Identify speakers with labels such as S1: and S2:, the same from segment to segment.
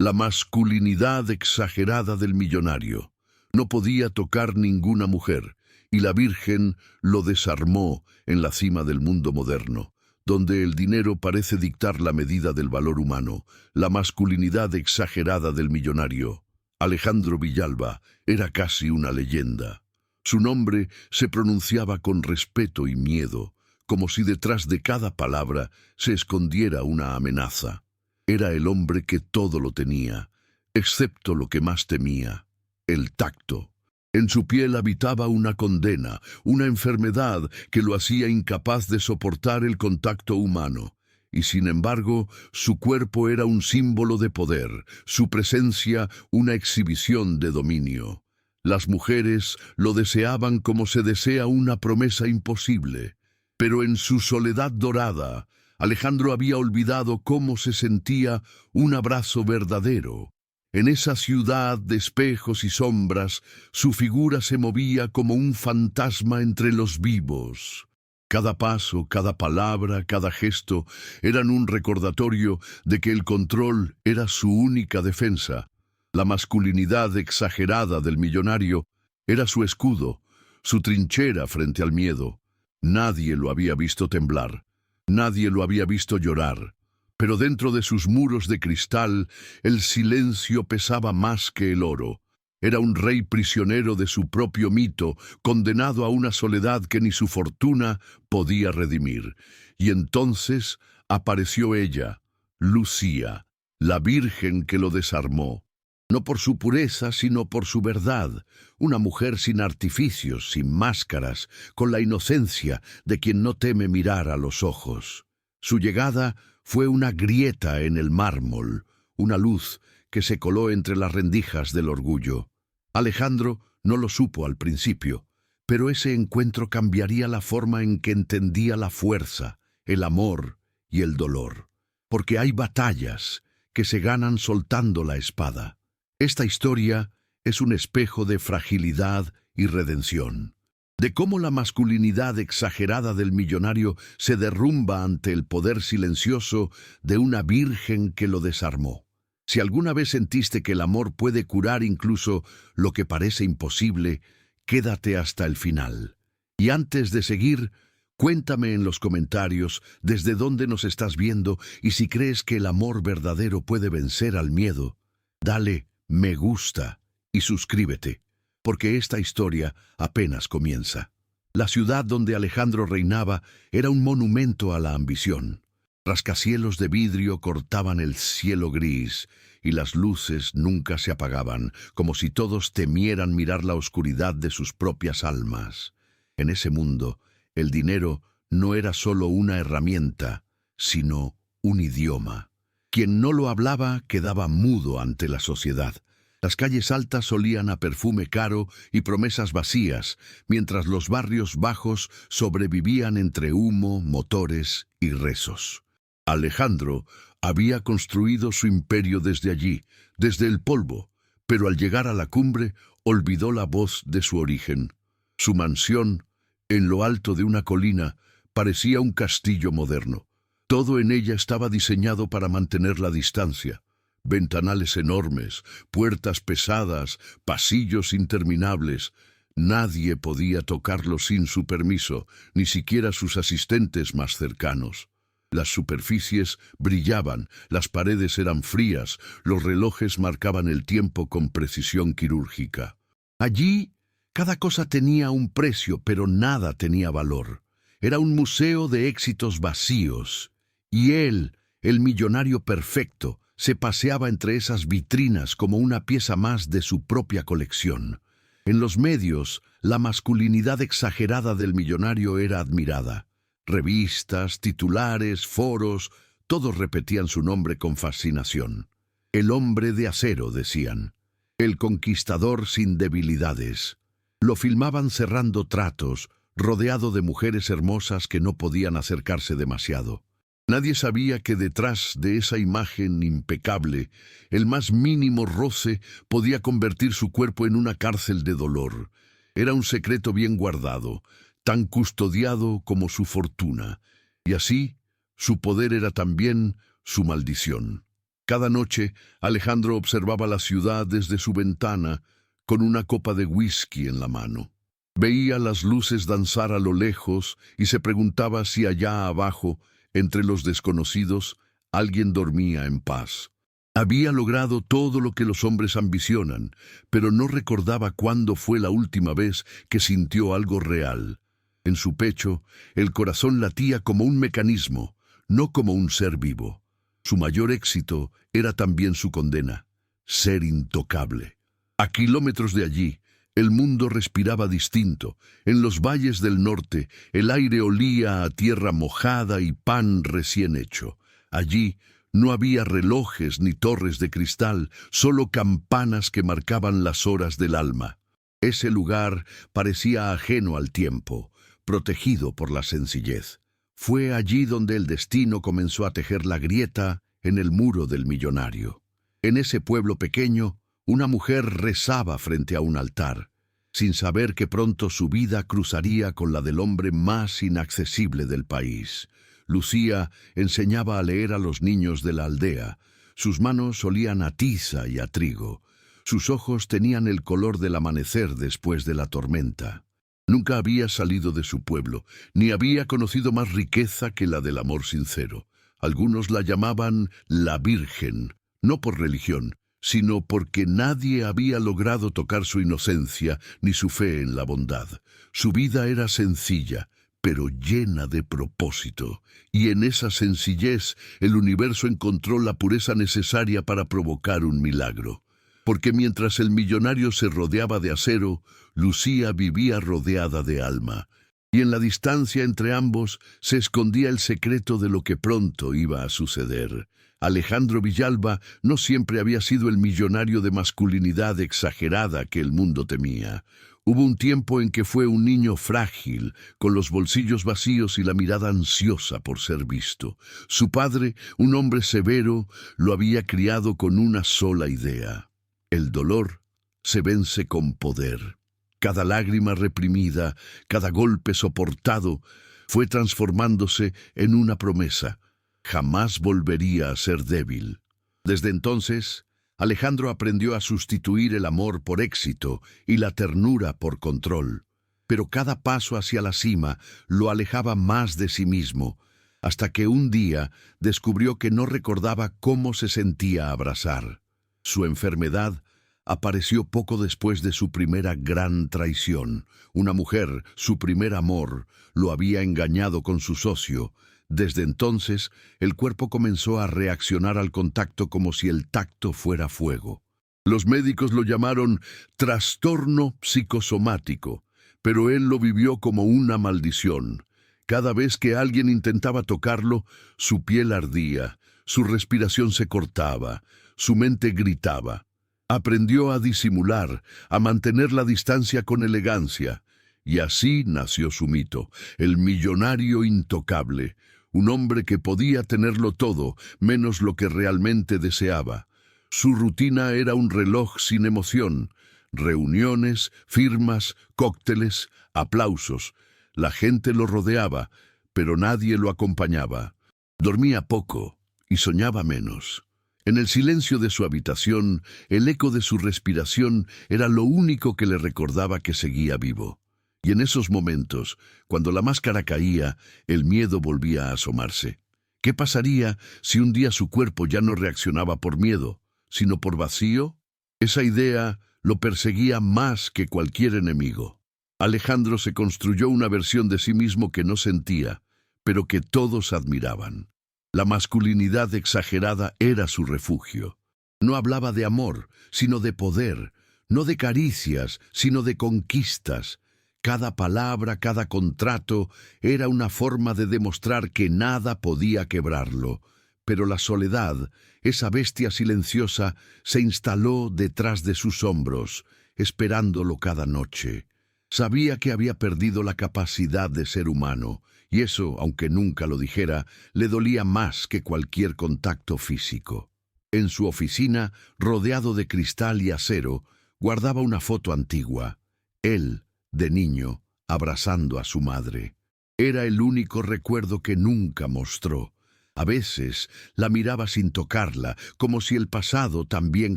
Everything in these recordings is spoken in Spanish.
S1: La masculinidad exagerada del millonario. No podía tocar ninguna mujer, y la Virgen lo desarmó en la cima del mundo moderno, donde el dinero parece dictar la medida del valor humano. La masculinidad exagerada del millonario. Alejandro Villalba era casi una leyenda. Su nombre se pronunciaba con respeto y miedo, como si detrás de cada palabra se escondiera una amenaza. Era el hombre que todo lo tenía, excepto lo que más temía, el tacto. En su piel habitaba una condena, una enfermedad que lo hacía incapaz de soportar el contacto humano. Y sin embargo, su cuerpo era un símbolo de poder, su presencia una exhibición de dominio. Las mujeres lo deseaban como se desea una promesa imposible. Pero en su soledad dorada, Alejandro había olvidado cómo se sentía un abrazo verdadero. En esa ciudad de espejos y sombras, su figura se movía como un fantasma entre los vivos. Cada paso, cada palabra, cada gesto eran un recordatorio de que el control era su única defensa. La masculinidad exagerada del millonario era su escudo, su trinchera frente al miedo. Nadie lo había visto temblar, nadie lo había visto llorar, pero dentro de sus muros de cristal el silencio pesaba más que el oro. Era un rey prisionero de su propio mito, condenado a una soledad que ni su fortuna podía redimir. Y entonces apareció ella, Lucía, la Virgen que lo desarmó. No por su pureza, sino por su verdad, una mujer sin artificios, sin máscaras, con la inocencia de quien no teme mirar a los ojos. Su llegada fue una grieta en el mármol, una luz que se coló entre las rendijas del orgullo. Alejandro no lo supo al principio, pero ese encuentro cambiaría la forma en que entendía la fuerza, el amor y el dolor. Porque hay batallas que se ganan soltando la espada. Esta historia es un espejo de fragilidad y redención, de cómo la masculinidad exagerada del millonario se derrumba ante el poder silencioso de una virgen que lo desarmó. Si alguna vez sentiste que el amor puede curar incluso lo que parece imposible, quédate hasta el final. Y antes de seguir, cuéntame en los comentarios desde dónde nos estás viendo y si crees que el amor verdadero puede vencer al miedo. Dale me gusta y suscríbete, porque esta historia apenas comienza. La ciudad donde Alejandro reinaba era un monumento a la ambición. Rascacielos de vidrio cortaban el cielo gris y las luces nunca se apagaban, como si todos temieran mirar la oscuridad de sus propias almas. En ese mundo, el dinero no era solo una herramienta, sino un idioma. Quien no lo hablaba quedaba mudo ante la sociedad. Las calles altas olían a perfume caro y promesas vacías, mientras los barrios bajos sobrevivían entre humo, motores y rezos. Alejandro había construido su imperio desde allí, desde el polvo, pero al llegar a la cumbre olvidó la voz de su origen. Su mansión, en lo alto de una colina, parecía un castillo moderno. Todo en ella estaba diseñado para mantener la distancia. Ventanales enormes, puertas pesadas, pasillos interminables. Nadie podía tocarlo sin su permiso, ni siquiera sus asistentes más cercanos. Las superficies brillaban, las paredes eran frías, los relojes marcaban el tiempo con precisión quirúrgica. Allí, cada cosa tenía un precio, pero nada tenía valor. Era un museo de éxitos vacíos. Y él, el millonario perfecto, se paseaba entre esas vitrinas como una pieza más de su propia colección. En los medios, la masculinidad exagerada del millonario era admirada. Revistas, titulares, foros, todos repetían su nombre con fascinación. El hombre de acero, decían. El conquistador sin debilidades. Lo filmaban cerrando tratos, rodeado de mujeres hermosas que no podían acercarse demasiado. Nadie sabía que detrás de esa imagen impecable, el más mínimo roce podía convertir su cuerpo en una cárcel de dolor. Era un secreto bien guardado, tan custodiado como su fortuna, y así su poder era también su maldición. Cada noche, Alejandro observaba la ciudad desde su ventana con una copa de whisky en la mano. Veía las luces danzar a lo lejos y se preguntaba si allá abajo, entre los desconocidos, alguien dormía en paz. Había logrado todo lo que los hombres ambicionan, pero no recordaba cuándo fue la última vez que sintió algo real. En su pecho, el corazón latía como un mecanismo, no como un ser vivo. Su mayor éxito era también su condena: ser intocable. A kilómetros de allí, el mundo respiraba distinto. En los valles del norte, el aire olía a tierra mojada y pan recién hecho. Allí no había relojes ni torres de cristal, solo campanas que marcaban las horas del alma. Ese lugar parecía ajeno al tiempo, protegido por la sencillez. Fue allí donde el destino comenzó a tejer la grieta en el muro del millonario. En ese pueblo pequeño, una mujer rezaba frente a un altar, sin saber que pronto su vida cruzaría con la del hombre más inaccesible del país. Lucía enseñaba a leer a los niños de la aldea. Sus manos olían a tiza y a trigo. Sus ojos tenían el color del amanecer después de la tormenta. Nunca había salido de su pueblo, ni había conocido más riqueza que la del amor sincero. Algunos la llamaban la Virgen, no por religión, sino porque nadie había logrado tocar su inocencia ni su fe en la bondad. Su vida era sencilla, pero llena de propósito, y en esa sencillez el universo encontró la pureza necesaria para provocar un milagro. Porque mientras el millonario se rodeaba de acero, Lucía vivía rodeada de alma, y en la distancia entre ambos se escondía el secreto de lo que pronto iba a suceder. Alejandro Villalba no siempre había sido el millonario de masculinidad exagerada que el mundo temía. Hubo un tiempo en que fue un niño frágil, con los bolsillos vacíos y la mirada ansiosa por ser visto. Su padre, un hombre severo, lo había criado con una sola idea: el dolor se vence con poder. Cada lágrima reprimida, cada golpe soportado, fue transformándose en una promesa: jamás volvería a ser débil. Desde entonces, Alejandro aprendió a sustituir el amor por éxito y la ternura por control. Pero cada paso hacia la cima lo alejaba más de sí mismo, hasta que un día descubrió que no recordaba cómo se sentía abrazar. Su enfermedad apareció poco después de su primera gran traición. Una mujer, su primer amor, lo había engañado con su socio. Desde entonces, el cuerpo comenzó a reaccionar al contacto como si el tacto fuera fuego. Los médicos lo llamaron trastorno psicosomático, pero él lo vivió como una maldición. Cada vez que alguien intentaba tocarlo, su piel ardía, su respiración se cortaba, su mente gritaba. Aprendió a disimular, a mantener la distancia con elegancia, y así nació su mito, el millonario intocable. Un hombre que podía tenerlo todo, menos lo que realmente deseaba. Su rutina era un reloj sin emoción: reuniones, firmas, cócteles, aplausos. La gente lo rodeaba, pero nadie lo acompañaba. Dormía poco y soñaba menos. En el silencio de su habitación, el eco de su respiración era lo único que le recordaba que seguía vivo. Y en esos momentos, cuando la máscara caía, el miedo volvía a asomarse. ¿Qué pasaría si un día su cuerpo ya no reaccionaba por miedo, sino por vacío? Esa idea lo perseguía más que cualquier enemigo. Alejandro se construyó una versión de sí mismo que no sentía, pero que todos admiraban. La masculinidad exagerada era su refugio. No hablaba de amor, sino de poder, no de caricias, sino de conquistas. Cada palabra, cada contrato, era una forma de demostrar que nada podía quebrarlo. Pero la soledad, esa bestia silenciosa, se instaló detrás de sus hombros, esperándolo cada noche. Sabía que había perdido la capacidad de ser humano, y eso, aunque nunca lo dijera, le dolía más que cualquier contacto físico. En su oficina, rodeado de cristal y acero, guardaba una foto antigua. Él, de niño, abrazando a su madre. Era el único recuerdo que nunca mostró. A veces la miraba sin tocarla, como si el pasado también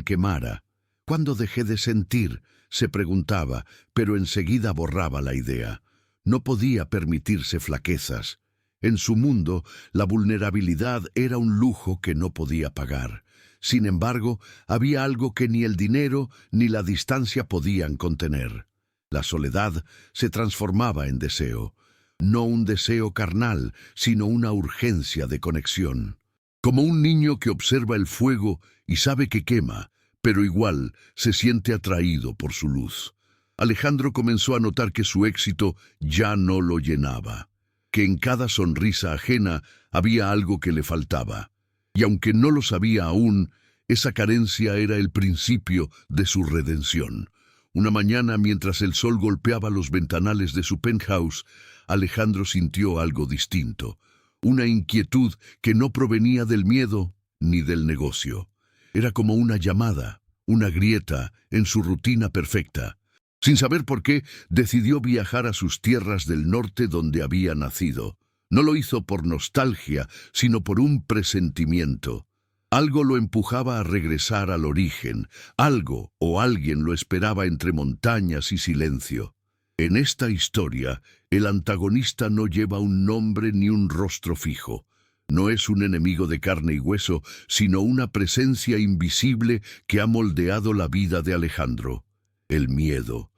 S1: quemara. ¿Cuándo dejé de sentir?, se preguntaba, pero enseguida borraba la idea. No podía permitirse flaquezas. En su mundo, la vulnerabilidad era un lujo que no podía pagar. Sin embargo, había algo que ni el dinero ni la distancia podían contener. La soledad se transformaba en deseo. No un deseo carnal, sino una urgencia de conexión. Como un niño que observa el fuego y sabe que quema, pero igual se siente atraído por su luz. Alejandro comenzó a notar que su éxito ya no lo llenaba, que en cada sonrisa ajena había algo que le faltaba. Y aunque no lo sabía aún, esa carencia era el principio de su redención. Una mañana, mientras el sol golpeaba los ventanales de su penthouse, Alejandro sintió algo distinto, una inquietud que no provenía del miedo ni del negocio. Era como una llamada, una grieta en su rutina perfecta. Sin saber por qué, decidió viajar a sus tierras del norte donde había nacido. No lo hizo por nostalgia, sino por un presentimiento. Algo lo empujaba a regresar al origen, algo o alguien lo esperaba entre montañas y silencio. En esta historia, el antagonista no lleva un nombre ni un rostro fijo. No es un enemigo de carne y hueso, sino una presencia invisible que ha moldeado la vida de Alejandro. El miedo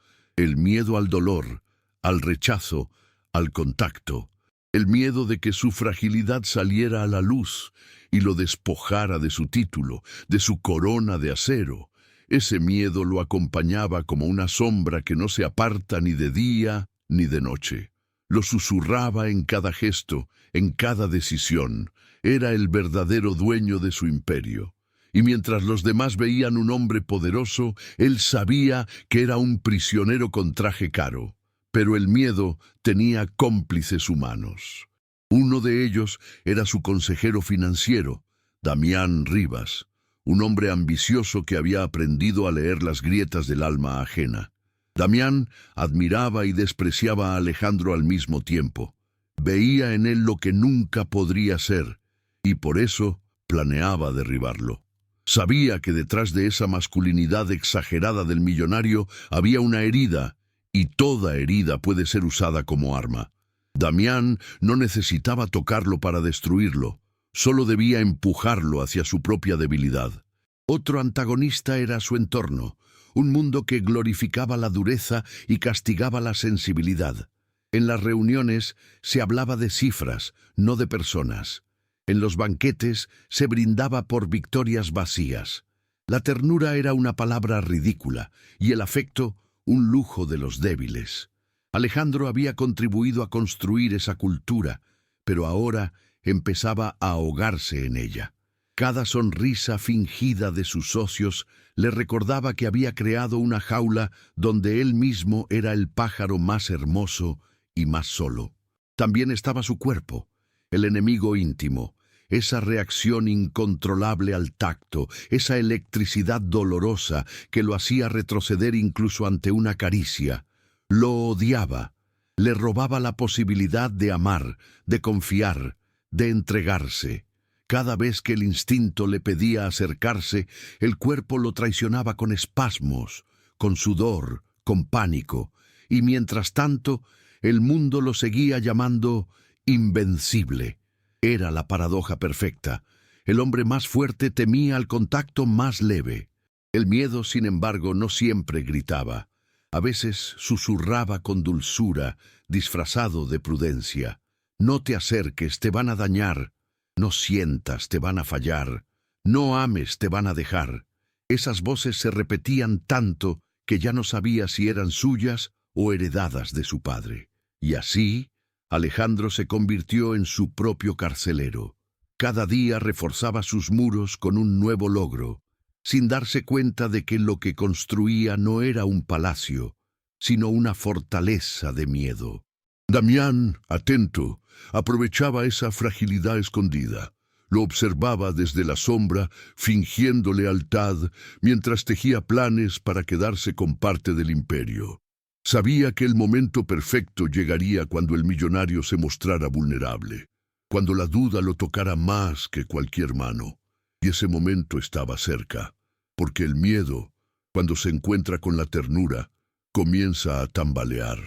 S1: al dolor, al rechazo, al contacto. El miedo de que su fragilidad saliera a la luz y lo despojara de su título, de su corona de acero. Ese miedo lo acompañaba como una sombra que no se aparta ni de día ni de noche. Lo susurraba en cada gesto, en cada decisión. Era el verdadero dueño de su imperio. Y mientras los demás veían un hombre poderoso, él sabía que era un prisionero con traje caro. Pero el miedo tenía cómplices humanos. Uno de ellos era su consejero financiero, Damián Rivas, un hombre ambicioso que había aprendido a leer las grietas del alma ajena. Damián admiraba y despreciaba a Alejandro al mismo tiempo. Veía en él lo que nunca podría ser, y por eso planeaba derribarlo. Sabía que detrás de esa masculinidad exagerada del millonario había una herida, y toda herida puede ser usada como arma. Damián no necesitaba tocarlo para destruirlo, solo debía empujarlo hacia su propia debilidad. Otro antagonista era su entorno, un mundo que glorificaba la dureza y castigaba la sensibilidad. En las reuniones se hablaba de cifras, no de personas. En los banquetes se brindaba por victorias vacías. La ternura era una palabra ridícula y el afecto un lujo de los débiles. Alejandro había contribuido a construir esa cultura, pero ahora empezaba a ahogarse en ella. Cada sonrisa fingida de sus socios le recordaba que había creado una jaula donde él mismo era el pájaro más hermoso y más solo. También estaba su cuerpo, el enemigo íntimo, esa reacción incontrolable al tacto, esa electricidad dolorosa que lo hacía retroceder incluso ante una caricia. Lo odiaba, le robaba la posibilidad de amar, de confiar, de entregarse. Cada vez que el instinto le pedía acercarse, el cuerpo lo traicionaba con espasmos, con sudor, con pánico, y mientras tanto, el mundo lo seguía llamando invencible. Era la paradoja perfecta. El hombre más fuerte temía al contacto más leve. El miedo, sin embargo, no siempre gritaba. A veces susurraba con dulzura, disfrazado de prudencia. No te acerques, te van a dañar. No sientas, te van a fallar. No ames, te van a dejar. Esas voces se repetían tanto que ya no sabía si eran suyas o heredadas de su padre. Y así, Alejandro se convirtió en su propio carcelero. Cada día reforzaba sus muros con un nuevo logro, sin darse cuenta de que lo que construía no era un palacio, sino una fortaleza de miedo. Damián, atento, aprovechaba esa fragilidad escondida. Lo observaba desde la sombra, fingiendo lealtad, mientras tejía planes para quedarse con parte del imperio. Sabía que el momento perfecto llegaría cuando el millonario se mostrara vulnerable. cuando la duda lo tocara más que cualquier mano. Y ese momento estaba cerca, porque el miedo, cuando se encuentra con la ternura, comienza a tambalear.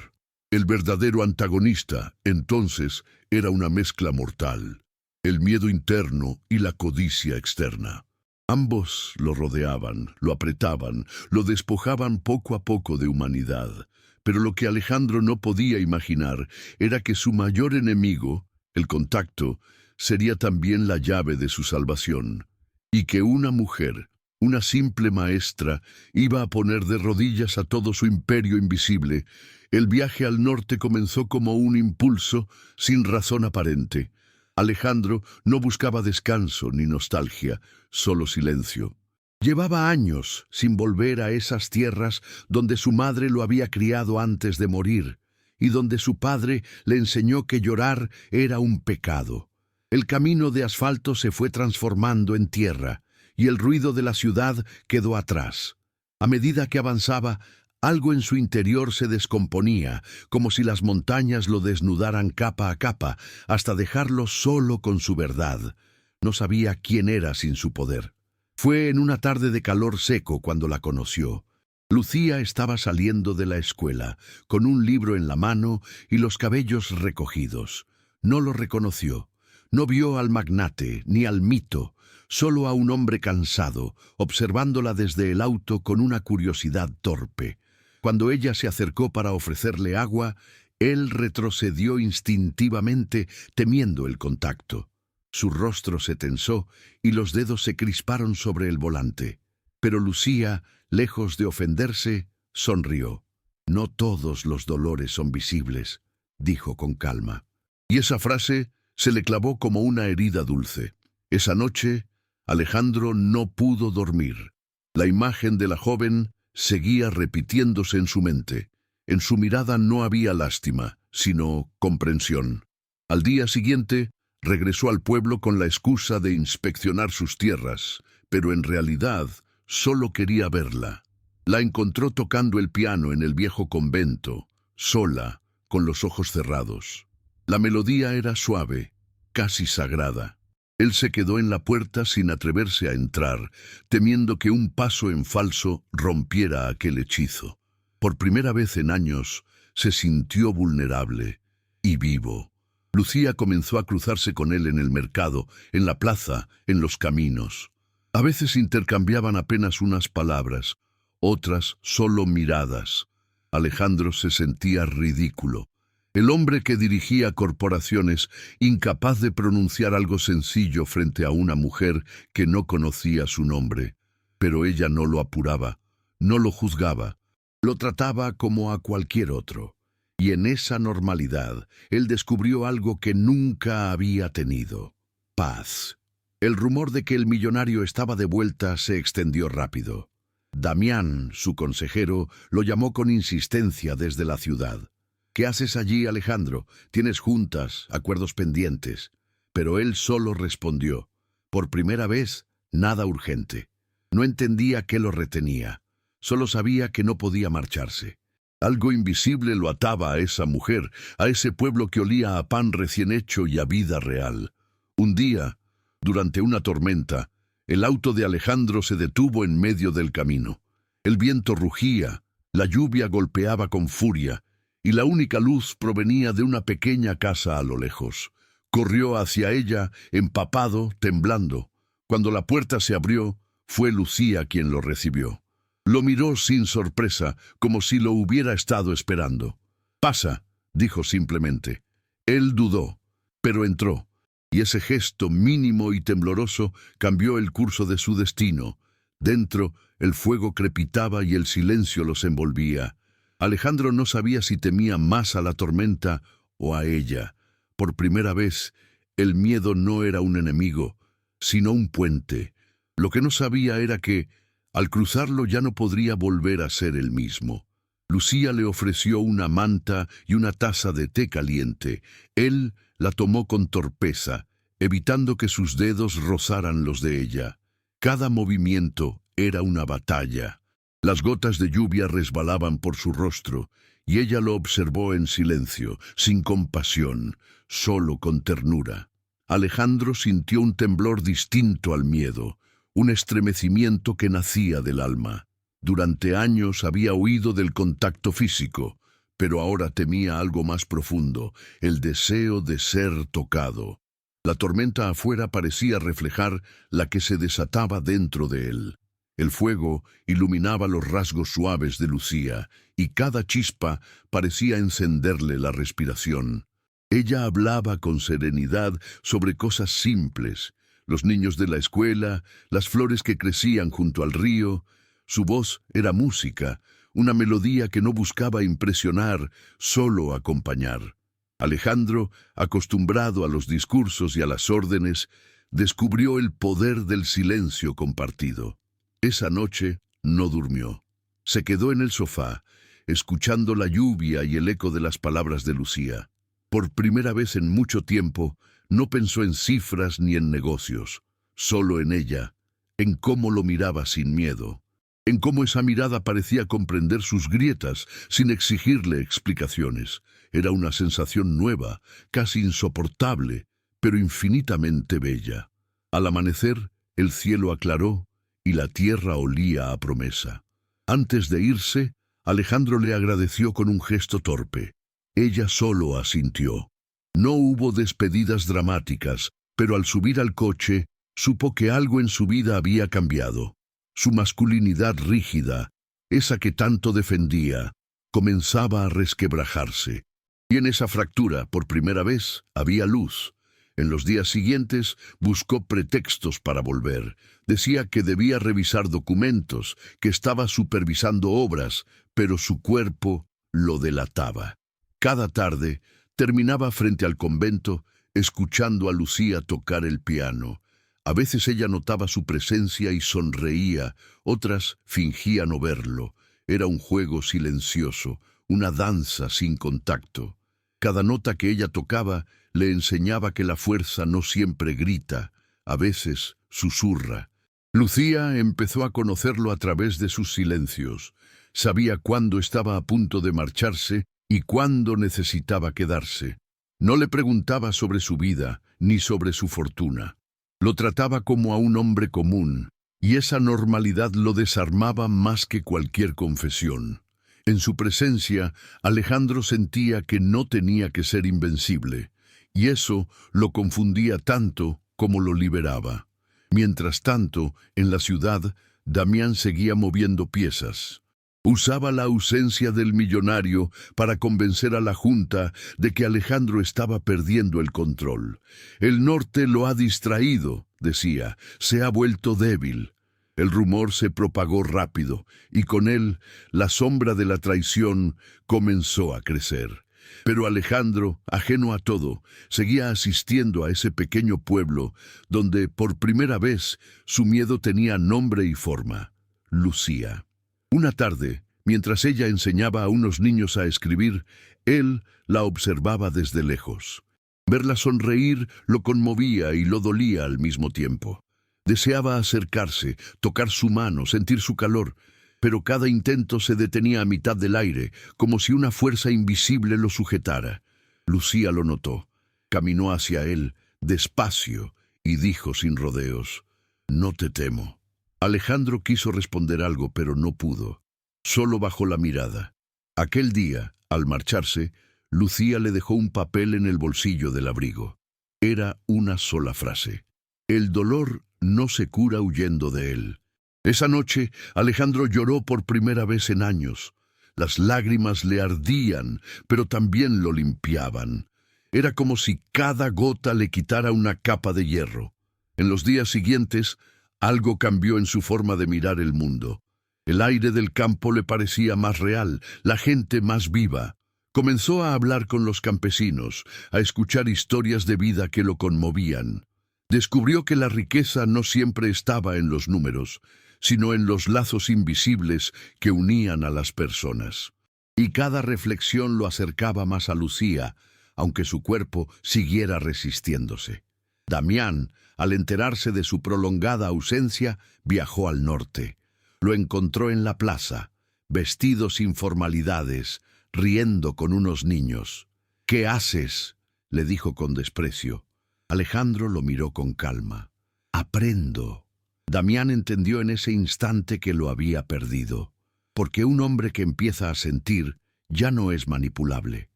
S1: El verdadero antagonista, entonces, era una mezcla mortal, el miedo interno y la codicia externa. Ambos lo rodeaban, lo apretaban, lo despojaban poco a poco de humanidad. Pero lo que Alejandro no podía imaginar era que su mayor enemigo, el contacto, sería también la llave de su salvación, y que una mujer, una simple maestra, iba a poner de rodillas a todo su imperio invisible. El viaje al norte comenzó como un impulso sin razón aparente. Alejandro no buscaba descanso ni nostalgia, solo silencio. Llevaba años sin volver a esas tierras donde su madre lo había criado antes de morir, y donde su padre le enseñó que llorar era un pecado. El camino de asfalto se fue transformando en tierra, y el ruido de la ciudad quedó atrás. A medida que avanzaba, algo en su interior se descomponía, como si las montañas lo desnudaran capa a capa, hasta dejarlo solo con su verdad. No sabía quién era sin su poder. Fue en una tarde de calor seco cuando la conoció. Lucía estaba saliendo de la escuela, con un libro en la mano y los cabellos recogidos. No lo reconoció. No vio al magnate ni al mito, solo a un hombre cansado, observándola desde el auto con una curiosidad torpe. Cuando ella se acercó para ofrecerle agua, él retrocedió instintivamente, temiendo el contacto. Su rostro se tensó y los dedos se crisparon sobre el volante. Pero Lucía, lejos de ofenderse, sonrió. «No todos los dolores son visibles», dijo con calma. Y esa frase se le clavó como una herida dulce. Esa noche, Alejandro no pudo dormir. La imagen de la joven seguía repitiéndose en su mente. En su mirada no había lástima, sino comprensión. Al día siguiente, regresó al pueblo con la excusa de inspeccionar sus tierras, pero en realidad solo quería verla. La encontró tocando el piano en el viejo convento, sola, con los ojos cerrados. La melodía era suave, casi sagrada. Él se quedó en la puerta sin atreverse a entrar, temiendo que un paso en falso rompiera aquel hechizo. Por primera vez en años, se sintió vulnerable y vivo. Lucía comenzó a cruzarse con él en el mercado, en la plaza, en los caminos. A veces intercambiaban apenas unas palabras, otras solo miradas. Alejandro se sentía ridículo. El hombre que dirigía corporaciones, incapaz de pronunciar algo sencillo frente a una mujer que no conocía su nombre. Pero ella no lo apuraba, no lo juzgaba, lo trataba como a cualquier otro. Y en esa normalidad, él descubrió algo que nunca había tenido: paz. El rumor de que el millonario estaba de vuelta se extendió rápido. Damián, su consejero, lo llamó con insistencia desde la ciudad. «¿Qué haces allí, Alejandro? Tienes juntas, acuerdos pendientes». Pero él solo respondió: «Por primera vez, nada urgente». No entendía qué lo retenía. Solo sabía que no podía marcharse. Algo invisible lo ataba a esa mujer, a ese pueblo que olía a pan recién hecho y a vida real. Un día, durante una tormenta, el auto de Alejandro se detuvo en medio del camino. El viento rugía, la lluvia golpeaba con furia, y la única luz provenía de una pequeña casa a lo lejos. Corrió hacia ella, empapado, temblando. Cuando la puerta se abrió, fue Lucía quien lo recibió. Lo miró sin sorpresa, como si lo hubiera estado esperando. «Pasa», dijo simplemente. Él dudó, pero entró, y ese gesto mínimo y tembloroso cambió el curso de su destino. Dentro, el fuego crepitaba y el silencio los envolvía. Alejandro no sabía si temía más a la tormenta o a ella. Por primera vez, el miedo no era un enemigo, sino un puente. Lo que no sabía era que, al cruzarlo, ya no podría volver a ser el mismo. Lucía le ofreció una manta y una taza de té caliente. Él la tomó con torpeza, evitando que sus dedos rozaran los de ella. Cada movimiento era una batalla. Las gotas de lluvia resbalaban por su rostro, y ella lo observó en silencio, sin compasión, solo con ternura. Alejandro sintió un temblor distinto al miedo, un estremecimiento que nacía del alma. Durante años había huido del contacto físico, pero ahora temía algo más profundo, el deseo de ser tocado. La tormenta afuera parecía reflejar la que se desataba dentro de él. El fuego iluminaba los rasgos suaves de Lucía, y cada chispa parecía encenderle la respiración. Ella hablaba con serenidad sobre cosas simples, los niños de la escuela, las flores que crecían junto al río. Su voz era música, una melodía que no buscaba impresionar, solo acompañar. Alejandro, acostumbrado a los discursos y a las órdenes, descubrió el poder del silencio compartido. Esa noche no durmió. Se quedó en el sofá, escuchando la lluvia y el eco de las palabras de Lucía. Por primera vez en mucho tiempo, no pensó en cifras ni en negocios, solo en ella, en cómo lo miraba sin miedo, en cómo esa mirada parecía comprender sus grietas sin exigirle explicaciones. Era una sensación nueva, casi insoportable, pero infinitamente bella. Al amanecer, el cielo aclaró y la tierra olía a promesa. Antes de irse, Alejandro le agradeció con un gesto torpe. Ella solo asintió. No hubo despedidas dramáticas, pero al subir al coche, supo que algo en su vida había cambiado. Su masculinidad rígida, esa que tanto defendía, comenzaba a resquebrajarse. Y en esa fractura, por primera vez, había luz. En los días siguientes buscó pretextos para volver. Decía que debía revisar documentos, que estaba supervisando obras, pero su cuerpo lo delataba. Cada tarde terminaba frente al convento, escuchando a Lucía tocar el piano. A veces ella notaba su presencia y sonreía, otras fingía no verlo. Era un juego silencioso, una danza sin contacto. Cada nota que ella tocaba le enseñaba que la fuerza no siempre grita, a veces susurra. Lucía empezó a conocerlo a través de sus silencios. Sabía cuándo estaba a punto de marcharse y cuándo necesitaba quedarse. No le preguntaba sobre su vida ni sobre su fortuna. Lo trataba como a un hombre común, y esa normalidad lo desarmaba más que cualquier confesión. En su presencia, Alejandro sentía que no tenía que ser invencible, y eso lo confundía tanto como lo liberaba. Mientras tanto, en la ciudad, Damián seguía moviendo piezas. Usaba la ausencia del millonario para convencer a la Junta de que Alejandro estaba perdiendo el control. El norte lo ha distraído, decía, se ha vuelto débil. El rumor se propagó rápido, y con él la sombra de la traición comenzó a crecer. Pero Alejandro, ajeno a todo, seguía asistiendo a ese pequeño pueblo, donde por primera vez su miedo tenía nombre y forma: Lucía. Una tarde, mientras ella enseñaba a unos niños a escribir, él la observaba desde lejos. Verla sonreír lo conmovía y lo dolía al mismo tiempo. Deseaba acercarse, tocar su mano, sentir su calor, pero cada intento se detenía a mitad del aire, como si una fuerza invisible lo sujetara. Lucía lo notó. Caminó hacia él, despacio, y dijo sin rodeos: «No te temo». Alejandro quiso responder algo, pero no pudo. Solo bajó la mirada. Aquel día, al marcharse, Lucía le dejó un papel en el bolsillo del abrigo. Era una sola frase: «El dolor no se cura huyendo de él». Esa noche, Alejandro lloró por primera vez en años. Las lágrimas le ardían, pero también lo limpiaban. Era como si cada gota le quitara una capa de hierro. En los días siguientes, algo cambió en su forma de mirar el mundo. El aire del campo le parecía más real, la gente más viva. Comenzó a hablar con los campesinos, a escuchar historias de vida que lo conmovían. Descubrió que la riqueza no siempre estaba en los números, sino en los lazos invisibles que unían a las personas. Y cada reflexión lo acercaba más a Lucía, aunque su cuerpo siguiera resistiéndose. Damián, al enterarse de su prolongada ausencia, viajó al norte. Lo encontró en la plaza, vestido sin formalidades, riendo con unos niños. «¿Qué haces?», le dijo con desprecio. Alejandro lo miró con calma. «Aprendo». Damián entendió en ese instante que lo había perdido, porque un hombre que empieza a sentir ya no es manipulable.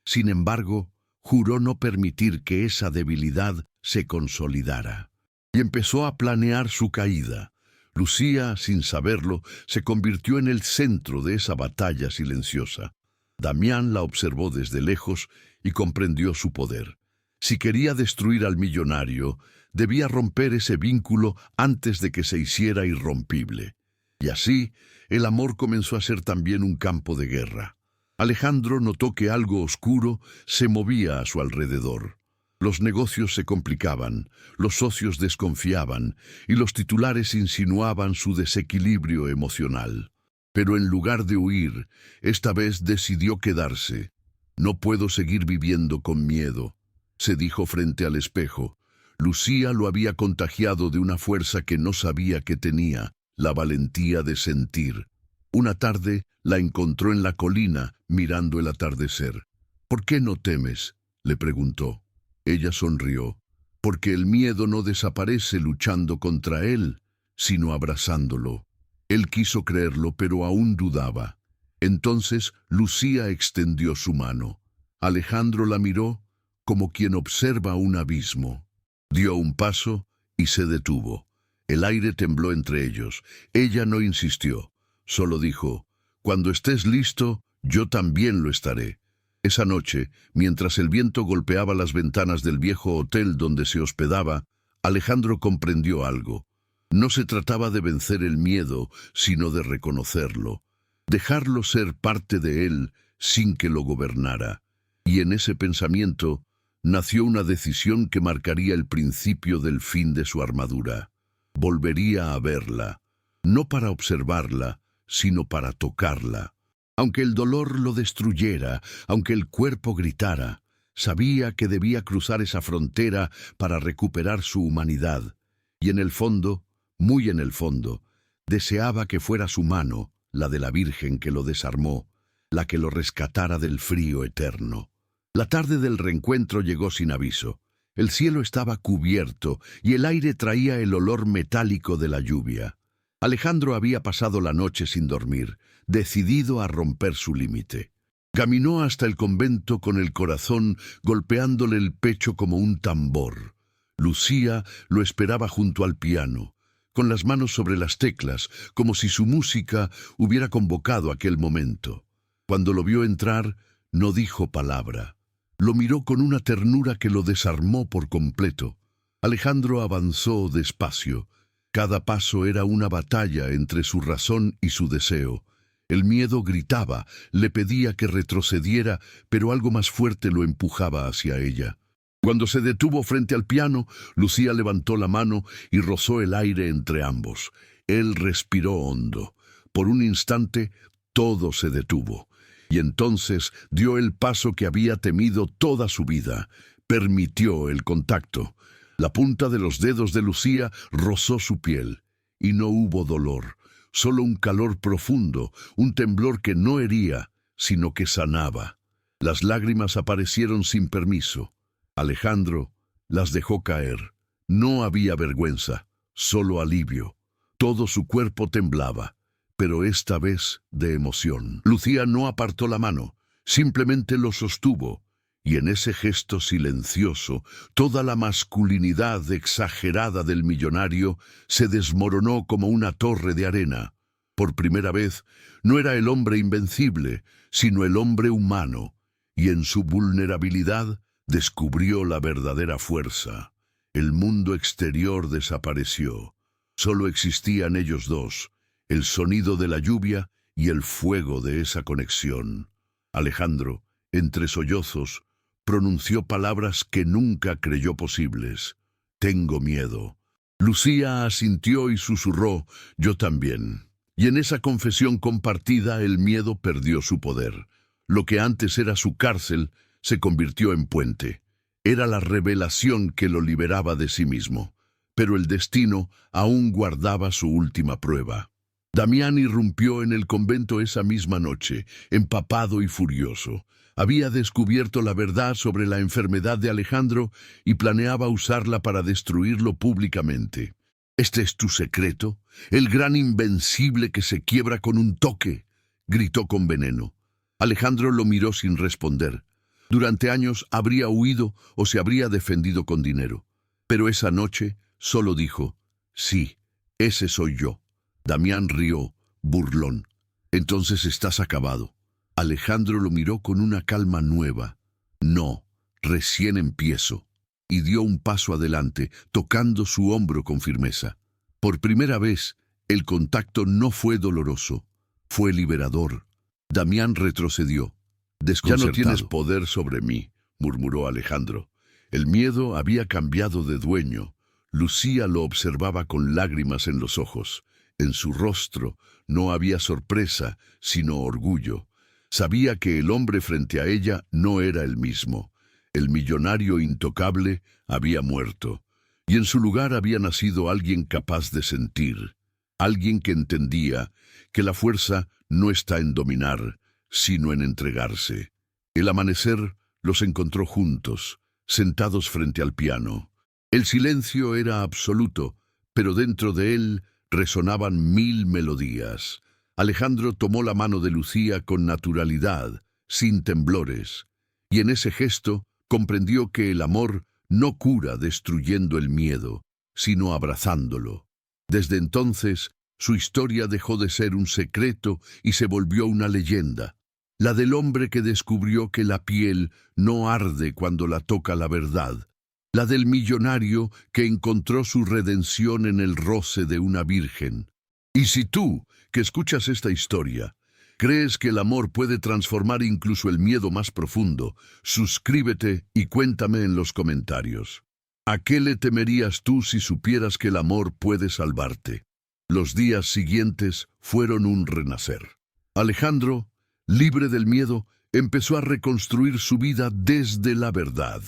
S1: Sin embargo, juró no permitir que esa debilidad se consolidara. Y empezó a planear su caída. Lucía, sin saberlo, se convirtió en el centro de esa batalla silenciosa. Damián la observó desde lejos y comprendió su poder. Si quería destruir al millonario, debía romper ese vínculo antes de que se hiciera irrompible. Y así, el amor comenzó a ser también un campo de guerra. Alejandro notó que algo oscuro se movía a su alrededor. Los negocios se complicaban, los socios desconfiaban y los titulares insinuaban su desequilibrio emocional. Pero en lugar de huir, esta vez decidió quedarse. «No puedo seguir viviendo con miedo», se dijo frente al espejo. Lucía lo había contagiado de una fuerza que no sabía que tenía, la valentía de sentir. Una tarde la encontró en la colina mirando el atardecer. «¿Por qué no temes?», le preguntó. Ella sonrió. «Porque el miedo no desaparece luchando contra él, sino abrazándolo». Él quiso creerlo, pero aún dudaba. Entonces Lucía extendió su mano. Alejandro la miró como quien observa un abismo. Dio un paso y se detuvo. El aire tembló entre ellos. Ella no insistió, solo dijo: «Cuando estés listo, yo también lo estaré». Esa noche, mientras el viento golpeaba las ventanas del viejo hotel donde se hospedaba, Alejandro comprendió algo. No se trataba de vencer el miedo, sino de reconocerlo, dejarlo ser parte de él sin que lo gobernara. Y en ese pensamiento nació una decisión que marcaría el principio del fin de su armadura. Volvería a verla, no para observarla, sino para tocarla. Aunque el dolor lo destruyera, aunque el cuerpo gritara, sabía que debía cruzar esa frontera para recuperar su humanidad. Y en el fondo, muy en el fondo, deseaba que fuera su mano, la de la Virgen que lo desarmó, la que lo rescatara del frío eterno. La tarde del reencuentro llegó sin aviso. El cielo estaba cubierto y el aire traía el olor metálico de la lluvia. Alejandro había pasado la noche sin dormir, decidido a romper su límite. Caminó hasta el convento con el corazón golpeándole el pecho como un tambor. Lucía lo esperaba junto al piano, con las manos sobre las teclas, como si su música hubiera convocado aquel momento. Cuando lo vio entrar, no dijo palabra. Lo miró con una ternura que lo desarmó por completo. Alejandro avanzó despacio. Cada paso era una batalla entre su razón y su deseo. El miedo gritaba, le pedía que retrocediera, pero algo más fuerte lo empujaba hacia ella. Cuando se detuvo frente al piano, Lucía levantó la mano y rozó el aire entre ambos. Él respiró hondo. Por un instante, todo se detuvo. Y entonces dio el paso que había temido toda su vida. Permitió el contacto. La punta de los dedos de Lucía rozó su piel. Y no hubo dolor, solo un calor profundo, un temblor que no hería, sino que sanaba. Las lágrimas aparecieron sin permiso. Alejandro las dejó caer. No había vergüenza, solo alivio. Todo su cuerpo temblaba, pero esta vez de emoción. Lucía no apartó la mano, simplemente lo sostuvo, y en ese gesto silencioso, toda la masculinidad exagerada del millonario se desmoronó como una torre de arena. Por primera vez, no era el hombre invencible, sino el hombre humano, y en su vulnerabilidad descubrió la verdadera fuerza. El mundo exterior desapareció. Solo existían ellos dos, el sonido de la lluvia y el fuego de esa conexión. Alejandro, entre sollozos, pronunció palabras que nunca creyó posibles. «Tengo miedo». Lucía asintió y susurró: «Yo también». Y en esa confesión compartida el miedo perdió su poder. Lo que antes era su cárcel se convirtió en puente. Era la revelación que lo liberaba de sí mismo. Pero el destino aún guardaba su última prueba. Damián irrumpió en el convento esa misma noche, empapado y furioso. Había descubierto la verdad sobre la enfermedad de Alejandro y planeaba usarla para destruirlo públicamente. «¿Este es tu secreto? ¿El gran invencible que se quiebra con un toque?», gritó con veneno. Alejandro lo miró sin responder. Durante años habría huido o se habría defendido con dinero. Pero esa noche solo dijo: «Sí, ese soy yo». Damián rió, burlón. «Entonces estás acabado». Alejandro lo miró con una calma nueva. «No, recién empiezo». Y dio un paso adelante, tocando su hombro con firmeza. Por primera vez, el contacto no fue doloroso, fue liberador. Damián retrocedió, desconcertado. «Ya no tienes poder sobre mí», murmuró Alejandro. El miedo había cambiado de dueño. Lucía lo observaba con lágrimas en los ojos. En su rostro no había sorpresa, sino orgullo. Sabía que el hombre frente a ella no era el mismo. El millonario intocable había muerto, y en su lugar había nacido alguien capaz de sentir, alguien que entendía que la fuerza no está en dominar, sino en entregarse. El amanecer los encontró juntos, sentados frente al piano. El silencio era absoluto, pero dentro de él resonaban 1000 melodías. Alejandro tomó la mano de Lucía con naturalidad, sin temblores, y en ese gesto comprendió que el amor no cura destruyendo el miedo, sino abrazándolo. Desde entonces, su historia dejó de ser un secreto y se volvió una leyenda, la del hombre que descubrió que la piel no arde cuando la toca la verdad, la del millonario que encontró su redención en el roce de una virgen. Y si tú, que escuchas esta historia, ¿crees que el amor puede transformar incluso el miedo más profundo? Suscríbete y cuéntame en los comentarios. ¿A qué le temerías tú si supieras que el amor puede salvarte? Los días siguientes fueron un renacer. Alejandro, libre del miedo, empezó a reconstruir su vida desde la verdad.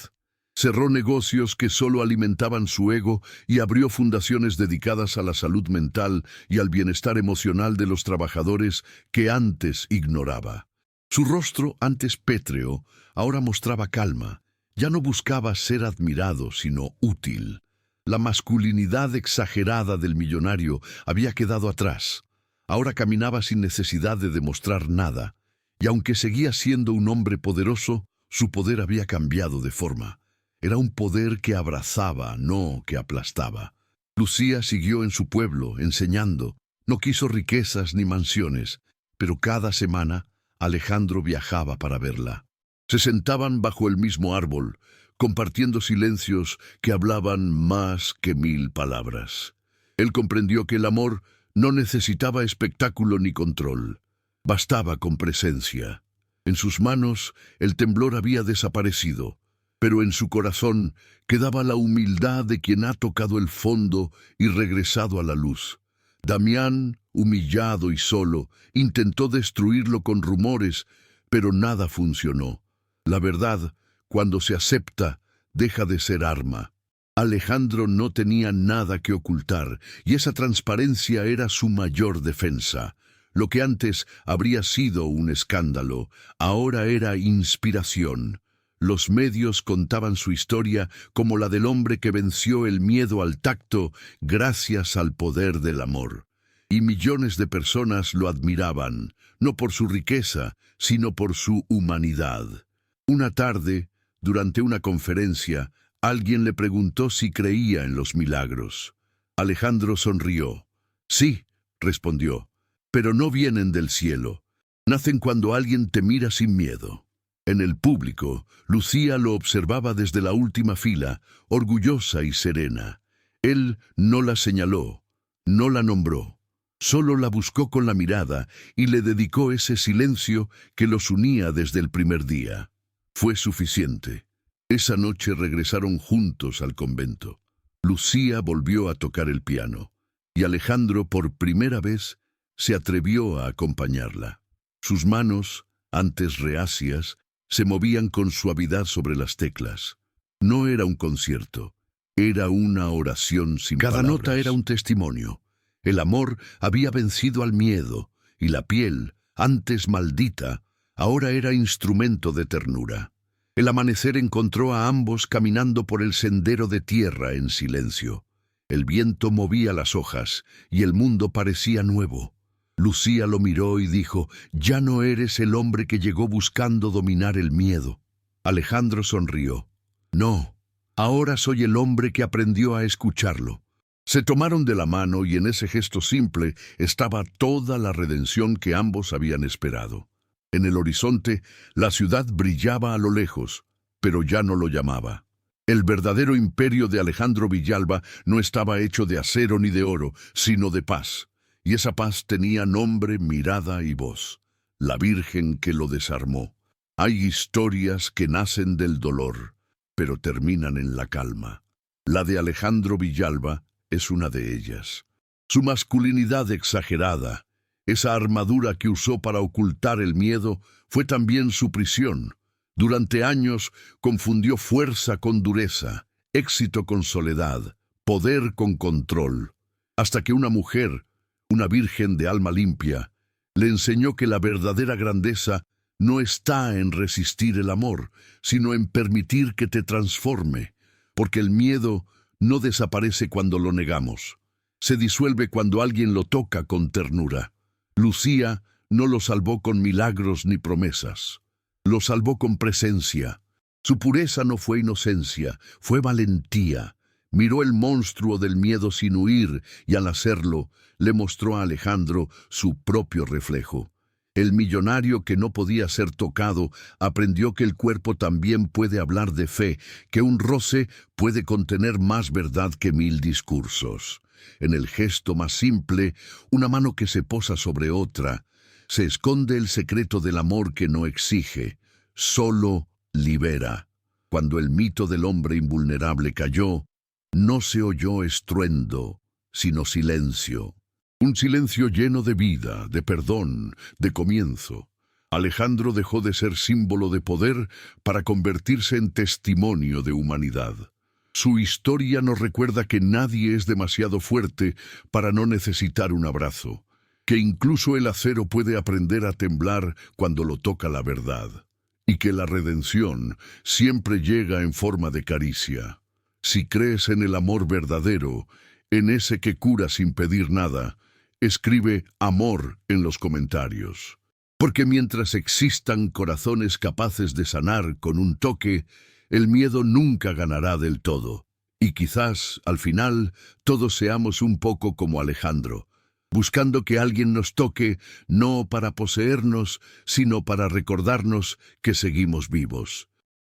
S1: Cerró negocios que solo alimentaban su ego y abrió fundaciones dedicadas a la salud mental y al bienestar emocional de los trabajadores que antes ignoraba. Su rostro, antes pétreo, ahora mostraba calma. Ya no buscaba ser admirado, sino útil. La masculinidad exagerada del millonario había quedado atrás. Ahora caminaba sin necesidad de demostrar nada. Y aunque seguía siendo un hombre poderoso, su poder había cambiado de forma. Era un poder que abrazaba, no que aplastaba. Lucía siguió en su pueblo, enseñando. No quiso riquezas ni mansiones, pero cada semana Alejandro viajaba para verla. Se sentaban bajo el mismo árbol, compartiendo silencios que hablaban más que 1000 palabras. Él comprendió que el amor no necesitaba espectáculo ni control. Bastaba con presencia. En sus manos el temblor había desaparecido, pero en su corazón quedaba la humildad de quien ha tocado el fondo y regresado a la luz. Damián, humillado y solo, intentó destruirlo con rumores, pero nada funcionó. La verdad, cuando se acepta, deja de ser arma. Alejandro no tenía nada que ocultar, y esa transparencia era su mayor defensa. Lo que antes habría sido un escándalo, ahora era inspiración. Los medios contaban su historia como la del hombre que venció el miedo al tacto gracias al poder del amor. Y millones de personas lo admiraban, no por su riqueza, sino por su humanidad. Una tarde, durante una conferencia, alguien le preguntó si creía en los milagros. Alejandro sonrió. «Sí», respondió, «pero no vienen del cielo. Nacen cuando alguien te mira sin miedo». En el público, Lucía lo observaba desde la última fila, orgullosa y serena. Él no la señaló, no la nombró, solo la buscó con la mirada y le dedicó ese silencio que los unía desde el primer día. Fue suficiente. Esa noche regresaron juntos al convento. Lucía volvió a tocar el piano, y Alejandro por primera vez se atrevió a acompañarla. Sus manos, antes reacias, se movían con suavidad sobre las teclas. No era un concierto, era una oración sin palabras. Cada nota era un testimonio. El amor había vencido al miedo, y la piel, antes maldita, ahora era instrumento de ternura. El amanecer encontró a ambos caminando por el sendero de tierra en silencio. El viento movía las hojas, y el mundo parecía nuevo. Lucía lo miró y dijo: «Ya no eres el hombre que llegó buscando dominar el miedo». Alejandro sonrió. «No, ahora soy el hombre que aprendió a escucharlo». Se tomaron de la mano y en ese gesto simple estaba toda la redención que ambos habían esperado. En el horizonte, la ciudad brillaba a lo lejos, pero ya no lo llamaba. El verdadero imperio de Alejandro Villalba no estaba hecho de acero ni de oro, sino de paz. Y esa paz tenía nombre, mirada y voz: la Virgen que lo desarmó. Hay historias que nacen del dolor, pero terminan en la calma. La de Alejandro Villalba es una de ellas. Su masculinidad exagerada, esa armadura que usó para ocultar el miedo, fue también su prisión. Durante años confundió fuerza con dureza, éxito con soledad, poder con control, hasta que una mujer, una virgen de alma limpia, le enseñó que la verdadera grandeza no está en resistir el amor, sino en permitir que te transforme, porque el miedo no desaparece cuando lo negamos. Se disuelve cuando alguien lo toca con ternura. Lucía no lo salvó con milagros ni promesas. Lo salvó con presencia. Su pureza no fue inocencia, fue valentía. Miró el monstruo del miedo sin huir y al hacerlo le mostró a Alejandro su propio reflejo. El millonario que no podía ser tocado aprendió que el cuerpo también puede hablar de fe, que un roce puede contener más verdad que 1000 discursos. En el gesto más simple, una mano que se posa sobre otra, se esconde el secreto del amor que no exige, solo libera. Cuando el mito del hombre invulnerable cayó, no se oyó estruendo, sino silencio. Un silencio lleno de vida, de perdón, de comienzo. Alejandro dejó de ser símbolo de poder para convertirse en testimonio de humanidad. Su historia nos recuerda que nadie es demasiado fuerte para no necesitar un abrazo, que incluso el acero puede aprender a temblar cuando lo toca la verdad, y que la redención siempre llega en forma de caricia. Si crees en el amor verdadero, en ese que cura sin pedir nada, escribe amor en los comentarios. Porque mientras existan corazones capaces de sanar con un toque, el miedo nunca ganará del todo. Y quizás, al final, todos seamos un poco como Alejandro, buscando que alguien nos toque, no para poseernos, sino para recordarnos que seguimos vivos.